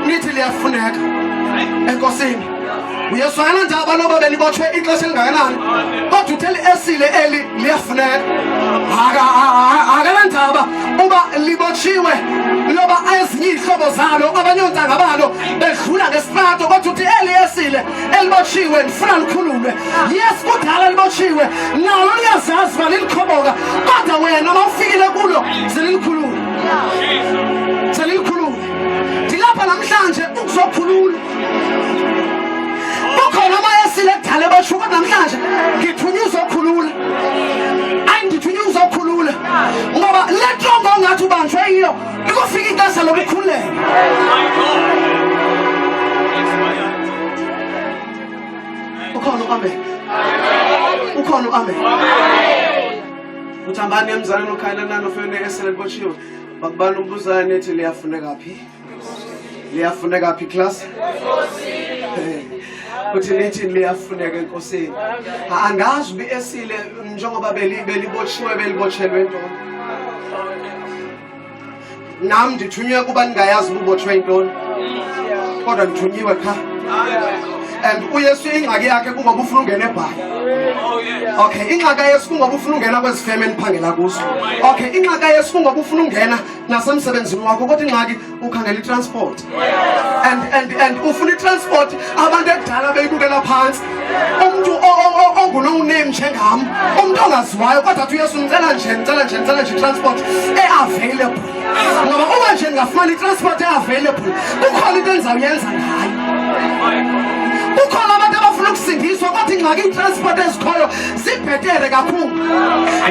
nithi liyafuneka enkosini. Uyeswana ndaba loba belibotshwe ixesha elingakanani kodwa utheli esile eli liyafuneka. Akalandaba uba libotshiwe loba ezinye ihlobo zalo abanye ontanga balo bedlula ngesitrato kodwa uthi eli esile elibotshiwe ndifuna likhululwe. Yes kudala libotshiwe nalo liyazazi uba lilikhoboka kodwa wena mawufikile kulo selilikhulule. Selilikhulule. Ndilapha namhlanje ukuzokhulula. Bukhona amayesile ekudala ebasho kodwa namhlanje ngithunywa uzokhulula. Ngithunywa uzokhulula ngoba le ntongo ongathi ubanjwe yiyo ikufika ixesha lokukhululeka. Ukhona amen. Ukhona amen. Uthambani emzalwane okhayelana nofene esele libotshiwe bakubana umbuza nethi liyafuneka phi? Liyafuneka phi class? Uthi nithi liyafuneka enkosini. Angazi ubi esile njengoba belibotshiwe belibotshelwe intoni. Nami ndithunywe kuba ningayazi ubotshwe intoni. Kodwa ngithunyiwe cha. And uyesu ingxaki yakhe kungoba ufuna ungena eBhayi. Okay, ingxaki yesu kungoba ufuna ungena kwezifeme eniphangela kuzo. Okay, ingxaki yesu kungoba ufuna ungena nasemsebenzini wakho kodwa ingxaki ukhangela itransport. And ufuna itransport abantu ekudala beyibukela phansi. Umuntu ongunoname njengami, umuntu ongaziwayo kodwa athi uyesu ngicela nje transport available. Ngoba uma nje ngafumana itransport available, kukhona into endizawuyenza ngayo. Kukhona abantu abafuna ukusindiswa kodwa ingxaki itransport ezikhoyo zibhetere kakhulu.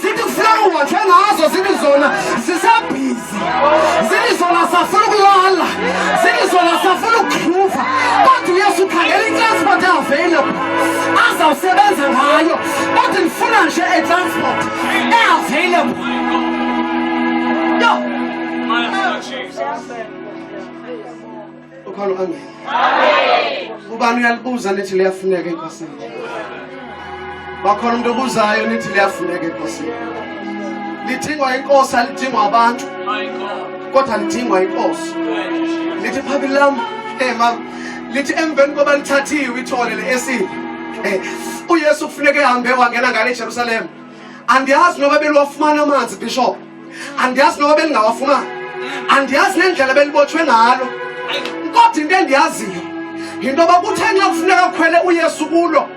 Zithi kufuneka uhanjwe ngazo zithi zona zisabhizi. Zithi zona safuna ukulala. Zithi zona safuna ukukhuva. Kodwa uyesu ukhangela itransport available azawusebenza ngayo. Kodwa ndifuna nje etransport available. Yo. Ukhona amen. Amen. Ubani uyalibuza nithi liyafuneka enkosini. Bakhona umuntu obuzayo nithi liyafuneka enkosini. Lidingwa inkosi alidingwa abantu. Kodwa lidingwa inkosi. Lithi phambili lami mama lithi emveni koba lithathiwe ithole leesile. uYesu kufuneka ehambe wangena ngale eJerusalem. Andiyazi noba beliwafumana amanzi bishop. Andiyazi noba belingawafumana. Andiyazi nendlela belibotshwe ngalo. Kodwa into endiyaziyo into yoba kuthe nxa kufuneka kukhwele uYesu kulo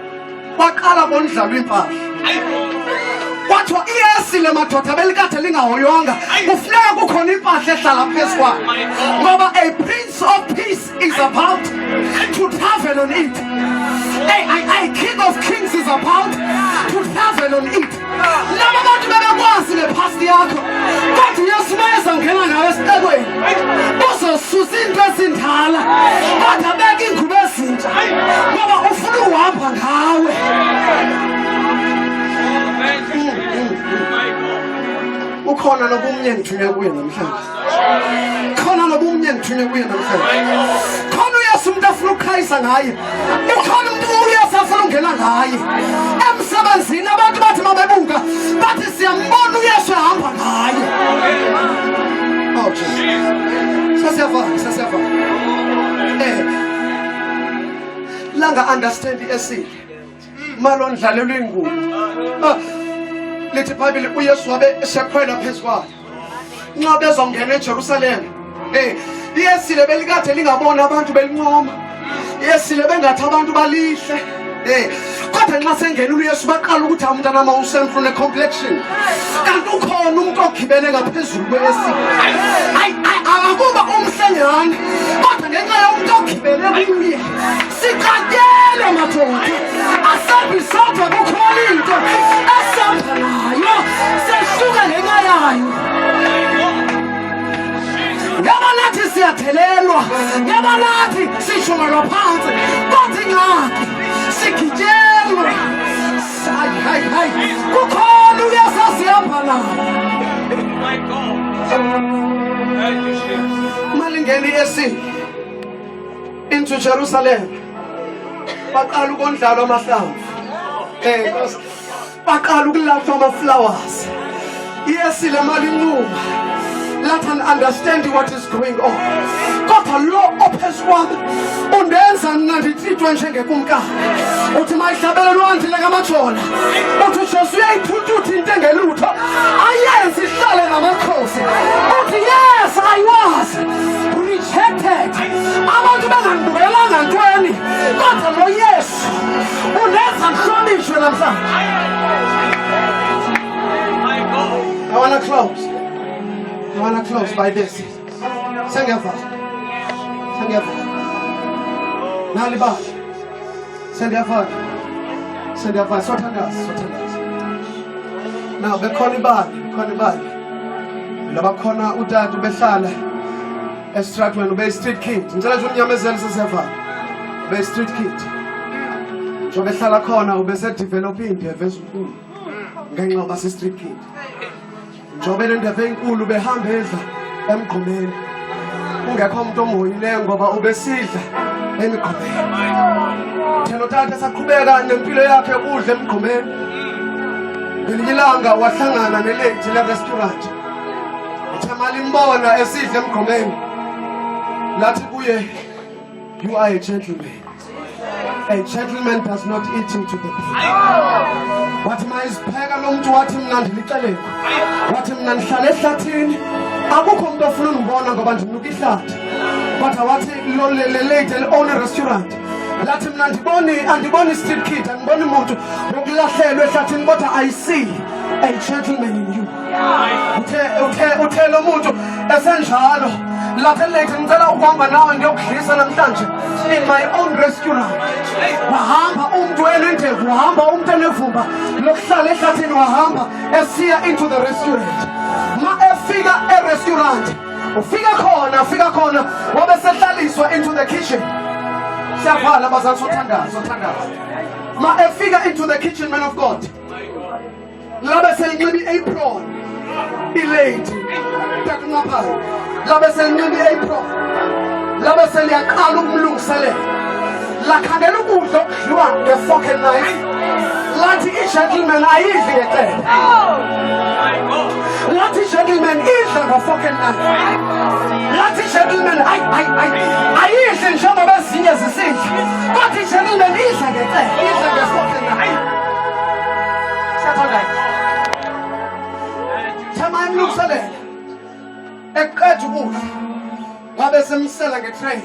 waqala ngondlalo impahla. Kwathiwa iyesile madoda belikade lingahoywanga kufuneka kukhona impahla ehlala phezu kwayo ngoba a prince of peace is about to travel on it. A king of kings is about to travel on it. Laba bantu bebekwazi ngepasti yakho kodwa uYesu mayezangena ngawe esitekweni uzosusa into ezindala kodwa beka ingubo ezintsha ngoba ufuna ukuhamba ngawe. Ukhona nobumnye ngithunywe kuye namhlanje. Khona nobumnye ngithunywe kuye namhlanje. Khona uYesu umuntu afuna ukukhayisa ngaye. Ukhona umuntu uYesu afuna ungena ngaye. Emsebenzini abantu bathi mabebuka bathi siyambona uYesu ehamba ngaye. Oh Jesus. Sasiyava. Langa understand esile. Malo ndlalelwe ingubo. Lithi Bible uYesu wabe esekhwela phezukwayo. Nxa bezongena eJerusalem. Iyesile belikade lingabona abantu belincoma. Iyesile bengathi abantu balihle. Kodwa nxa sengena uYesu baqala ukuthi umntana mawusemfune complexion. Kanti ukhona umuntu ogibele ngaphezulu kwesile. Akuba umhlengane. Kodwa ngenxa yomuntu ogibele kuye. Siqathele madoda. Asabi sodwa kukhona into esapha nayo. Seshuka ngenxa yayo. Yabanathi siyathelelwa. Yabanathi sishumelwa phansi. Kodwa ingxaki sigijelwe. Hayi. Kukhona uYesu asihamba naye. My God. Thank you, Jesus. Malingeni esini into Jerusalem. Baqala ukondlalo amahlamvu. Baqala ukulapha ama-flowers. Iyesile mali inquma. Let us understand what is going on. Kodwa lo ophezulu umuntu njengekumkani uthi mayihlabela noandile ngamajola uthi Joshua uyayiphutha into engelutho ayenze ihlale ngamakhosi uthi yes I was rejected abantu bengandibelanga ntweni kodwa lo Yesu unenza ngihlonishwe namhlanje. I want to close by this. Sengiyava. Nalibali. Sengiyava. Sothandaza. Now bekhona ibali. Labakhona utata behlala eStratford ube street kid. Ngicela nje unyamezela sesiyava. Ube street kid. Njobe behlala khona ube se developing indebe ezinkulu. Ngenxa yoba se street kid. Njobe le ndebe enkulu behamba edla emgqomeni. Ungekho umuntu omoyileyo ngoba ubesidla emgqomeni. Thelo tata saqhubeka nempilo yakhe udla emgqomeni. Ngelinye ilanga wahlangana nelady le restaurant. Uthamali imbona esidla emgqomeni. Lathi kuye, you are a gentleman. A gentleman does not eat into the plate. Wathi mayizipheka lo muntu wathi mina ndilixeleko. Wathi mina ndihlala ehlathini. Akukho umuntu ofuna ungibona ngoba ndinuka ihlathi. Kodwa wathi lo lady own a restaurant. Lathi mina andiboni street kid, andiboni umuntu wokulahlelwa ehlathini kodwa I see a gentleman in you. Uthe lo muntu esenjalo. Lathi lady ngicela ukuhamba nawe ngiyokudlisa namhlanje in my own restaurant. Wahamba umuntu enendevu, wahamba umuntu enevumba lokuhlala ehlathini wahamba esiya into the restaurant. Ma efika e-restaurant ufika khona wabe sehlaliswa into the kitchen. Siyavala bazali sothandaza. Ma efika into the kitchen, man of God. Labe selinxiba i-apron ilady takunaphayo. Labe selinxiba i-apron. Labe seliyaqala ukumlungiselela. Lakhangela ukudla okudliwa nge-fork and knife. Lathi i-gentleman ayidli ngeqele. Lathi i-gentleman idla nge-fork and knife. Lathi i-gentleman ayidli njengoba ezinye zisidla. Kodwa i-gentleman idla ngeqele, idla nge-fork and knife. Siyathola. Thama imlungiselela. Eqeda ukudla. Wabe semsela nge-tray.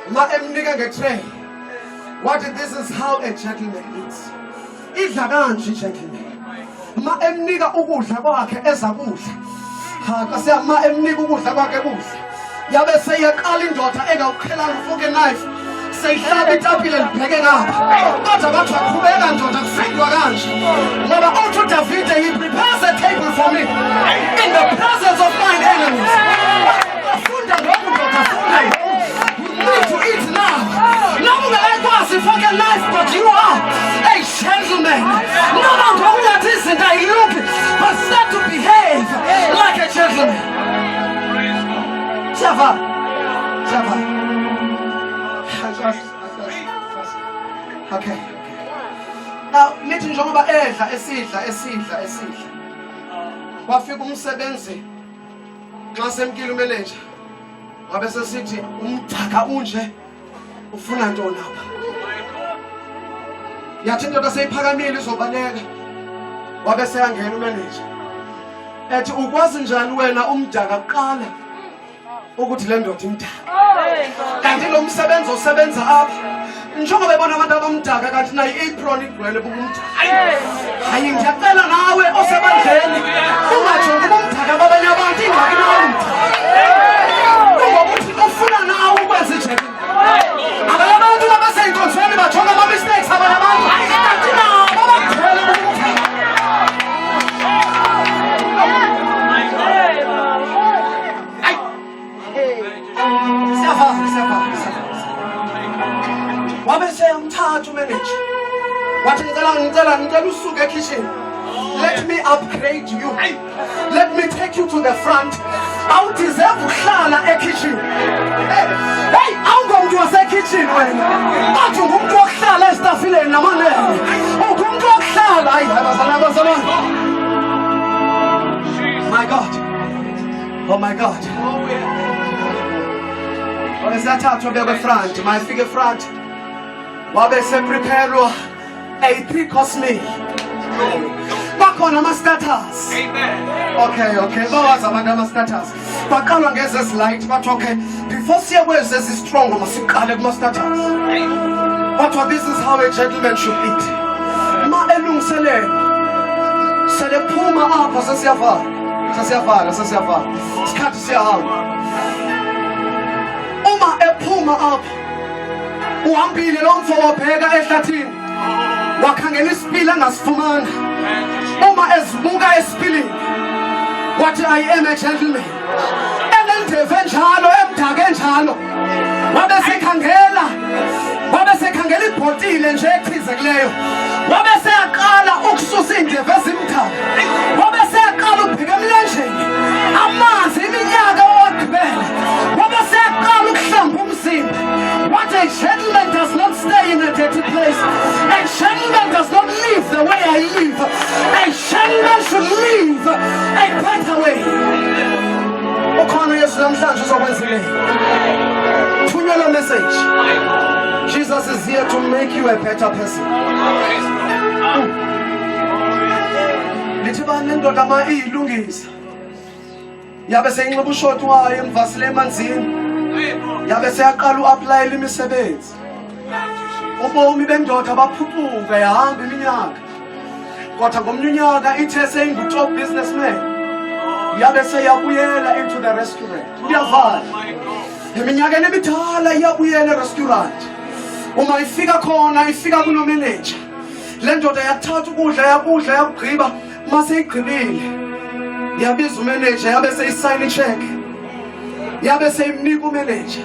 Ma emnika nge-tray. What this is how a gentleman eats. Idla kanje gentleman. Ma emnika ukudla kwakhe ezakudla. Kasi ma emnika ukudla kwakhe kudla. Yabe seyaqala indoda engawuqhelanga ufuke knife. Seyihlaba itapile libheke ngapha. Kodwa bathi waqhubeka ndoda kufindwa kanje. Ngoba uthi uDavide he prepares a table for me in the presence of mine enemies. Funda lokhu ndoda funda. You need to eat now. Noma ungekwazi fucking life, but you are a gentleman. Noma ungathi izinto ayilungi, but start to behave like a gentleman. Shava. Okay. Now, lithi njengoba edla esidla. Wafika umsebenzi xa semkile umanager. Wabe sesithi umthaka unje ufuna ntoni lapha. Yathi indoda seyiphakamile izobaleka. Wabe seyangena umanager. Ethi ukwazi njani wena umdaka kuqala ukuthi le ndoda imdaka. Kanti lo msebenzi osebenza apha njengoba bebona abantu abamdaka kanti nayi apron igcwele bukumdaka. Hayi ngiyacela nawe osebandleni ungajongi umdaka babanye abantu ingxaki nawe. Ufuna nawe ukwenza ijeke. Abanye abantu abaseyinkonzweni bajonga ama mistakes abanye abantu. Kanti nabo bagcwele bukumdaka. Wabe seyamthatha umanager. Wathi ngicela usuke ekitchen. Let me upgrade you. Let me take you to the front. Awu deserve uhlala ekitchen. Hey, awungomuntu wasekitchen wena. Bathi ungumuntu wokuhlala estafileni namanene. Ungumuntu wokuhlala hayi abazalwane. My God. Oh my God. Obesathathwa beke front, mayifike front. wabe sepreparelwa a 3-course meal. Bakhona ama-status. Okay bawazi abantu ama-status. Baqalwa ngezezi-light bathi okay before siye kwezezi-strong masiqale kuma-status. But this is how a gentleman should eat. Ma elungiselele sele phuma apha sesiyavala isikhathi siyahamba. Uma ephuma apha uhambile lo mfo wabheka ehlathini wakhangela isipili angasifumana. Uma ezibuka esipilini wathi I am a gentleman. Enendeve njalo emdake njalo wabe sekhangela ibhotile nje echizekileyo wabe seyaqala ukususa indeve ezimthaka wabe seyaqala ukubheka emlenjeni amanzi iminyaka owagqibela wabe seyaqala ukuhlamba umzimba. What a gentleman does not stay in a dirty place. A gentleman does not live the way I live. A gentleman should live a better way. Ukhona Yesu namhlanje uzokwenzile. Thunyelwa message. Jesus is here to make you a better person. Lithi bani indoda ma iyilungisa yabe seyinxiba ushoti wayo emvasile emanzini yabe seyaqala uapplyela imisebenzi. Ubomi bendoda baphuphuka yahamba iminyaka kodwa ngomnyaka ithe seyingu-top businessman yabe seyabuyela into the restaurant. Uyavala eminyakeni emidala iyabuyela erestaurant. Uma ifika khona ifika kunomanager. Le ndoda yathatha ukudla yakugqiba mase igqibile yabiza umanager yabe seyisayina icheck yabe seyimnika umanager.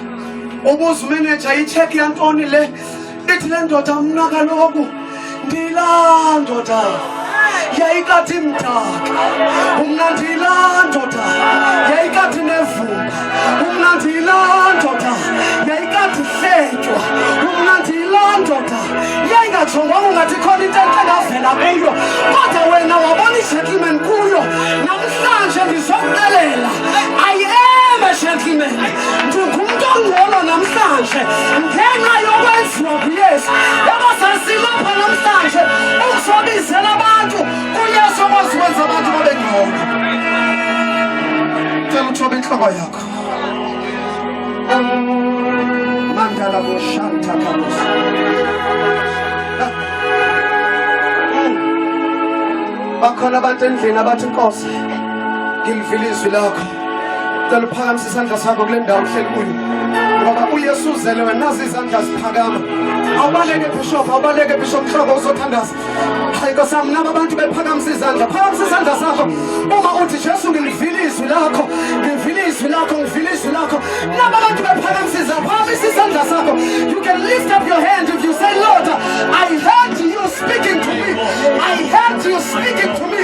Ubuza umanager icheck yantoni le ithi le ndoda mna kaloku ndila ndoda yayikati mdaka umna ndila ndoda yayikati nevumba umna ndila ndoda yayikati hletywa umna ndila ndoda yayingajongwa ungathi khona into engavela kuyo kodwa wena wabona i-gentleman kuyo. Namhlanje ndizokuxelela I am a gentleman. Ndingumntu ongcono namhlanje ngenxa yokwenziwa kuYesu. Yabasasilapha namhlanje ukuzobizela abantu kuYesu okwazi ukwenza abantu babe ngcono. Cela uthobe inhloko yakho. Mandala boshanta kabusa. Bakhona abantu endlini abathi Nkosi ngilivile izwi lakho. Cela uphakamise isandla sakho kule ndawo uhleli kuyo ngoba uYesu uzele wena nazi izandla ziphakama. Awubaleke bishop Mhloko uzothandaza. Hayi Nkosi yami naba abantu bephakamise izandla. Phakamisa isandla sakho uma uthi Jesu ngilivile izwi lakho naba abantu bephakamise izandla. Phakamisa isandla sakho. You can lift up your hand if you say Lord I heard you speaking to me.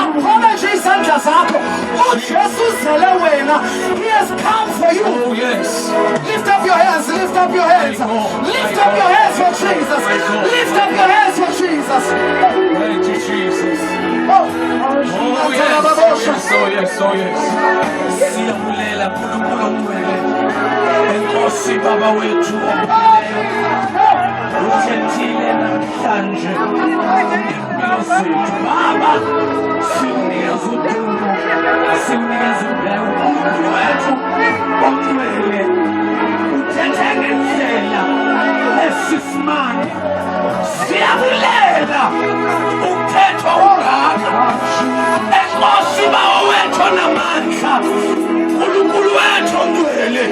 Apology isandla sakho. uJesu uzele wena. He has come for you. Oh yes. Lift up your hands. Lift up your hands for Jesus. Lift up your hands for Jesus. Thank you, Jesus. Oh yes. Siyabulela Nkulunkulu ongcwele. Enkosi Baba wethu uthethile namhlanje impilo zethu Baba. Sinikeza udumo, sinikeza indawo uNkulunkulu wethu ongcwele. Uthethe ngendlela esisimanga. Siyabulela ukuthetha ungaka. Enkosi Baba wethu namandla. Unkulunkulu wethu ongcwele.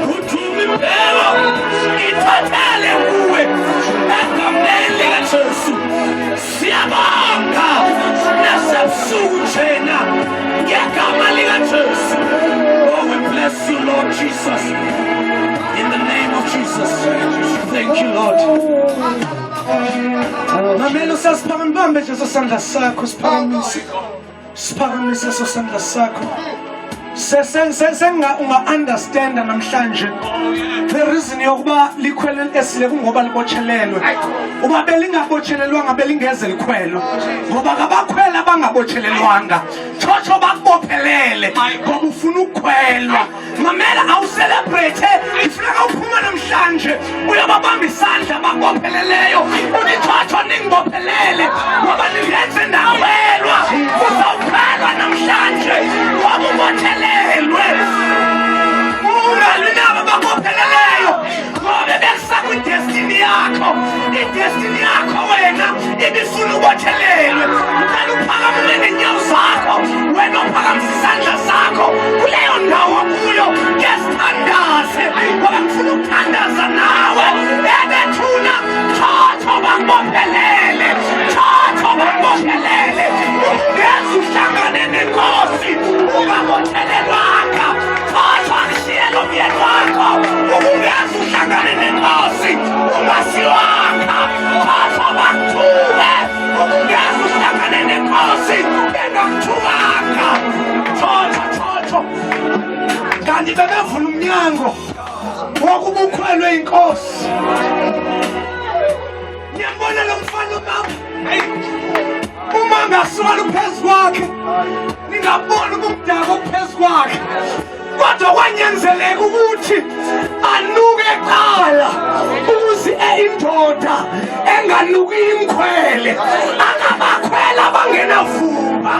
Uthuma impilo ithathele kuwe egameni likaJesu. Siyabonga nasebusuku njena ngegama likaJesu. Oh, we bless you, Lord Jesus. In the name of Jesus. Thank you, Lord. Mamelo sasiphakambambe nje sosandla sakho siphakamise sosandla sakho. Unga-understand namhlanje the reason yokuba likhwele esile kungoba libochelelwe. Uba belingabochelelwanga belingeze likhwelo ngoba kabakhwela abangabochelelwanga chocho bakubophelele ngoba ufuna ukukhwelwa. Mamela awucelebrate ifuneka uphuma namhlanje uyababamba isandla abakubopheleleyo unithotho ningibophelele ngoba ningenze ndakhwelwa uzawukhwelwa namhlanje ngoba ubothelelwe ungalwi nabo abakubopheleleyo ngoba bekusakho idestiny yakho wena ibifuna ubothelelwe uqala uphakamule ngenyawo zakho wena ophakamisa isandla sakho kuleyo ndawo kuyo ngesithandaze ngoba ngifuna ukuthandaza nawe ebethuna thatho bangibophelele ungeze uhlangane nenkosi ungabothelelwanga thatho akushiyele umyeni wakho ungeze uhlangane nenkosi ungasiwanga thatho bakuthuke ungeze uhlangane nenkosi engakuthukanga thatho kanti bebevula umnyango wokuba ukhwelwe inkosi ngiyambona lo mfana uma ngasuka phezu kwakhe ningabona ubudaka phezu kwakhe kodwa kwanyenzeleka ukuthi anuke eqala ukuze indoda enganuki imkhwele akabakhwela abangenavumba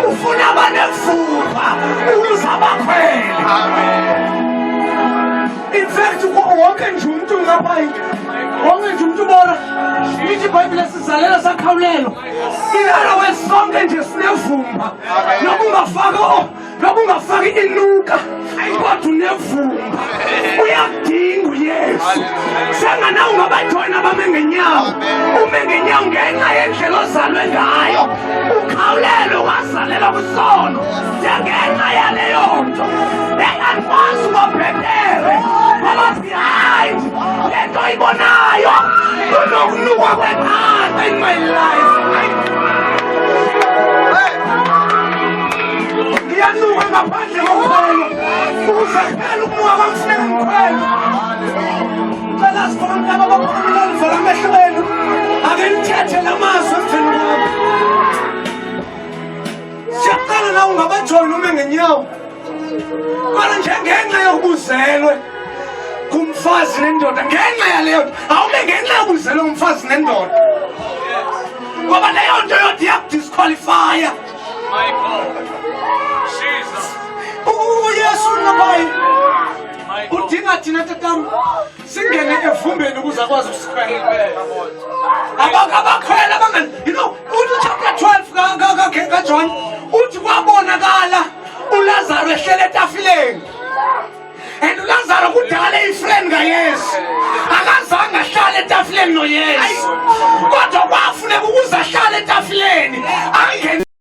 ufuna abanevumba ukuze abakhwele. In fact, wonke nje umuntu ngapha wonke nje umuntu ubona ithi iBhayibheli sizalela sakhawulelo ilala wesonke nje sinevumba noba ungafaki inuka kodwa unevumba uyakudinga uYesu senganawo ngabajoyina bame ngenyawo ume ngenyawo ngenxa yendlela ozalwe ngayo ukhawulelo wazalela kusono ngenxa yaleyo nto engakwazi ubabhedere ngoba behind lento ibonayo kunokunuka kweqanda in my life ngiyanuka ngaphandle komkhwelo ukuze kuphela ukunuka kwamfuneka mkhwelo cela sibonke ababakhulula livala amehlo enu ake nithethe la mazwi emveni kwabo siyaqala nawe ungabajoyina ume ngenyawo kodwa njengenxa yokubuzelwe kumfazi nendoda ngenxa yaleyo awume ngenxa yokubuzelwe umfazi nendoda ngoba leyo nto yodwa iyakudisqualifya uYesu nabayi udinga thina tatam singene evumbeni ukuze akwazi ukusikhwela abakhwela uthi chapter 12 kaJohn uthi kwabonakala uLazaro ehlele etafileni and uLazaro kudala ifriend kaYesu akazange ahlale etafileni noYesu kodwa kwafuneka ukuze ahlale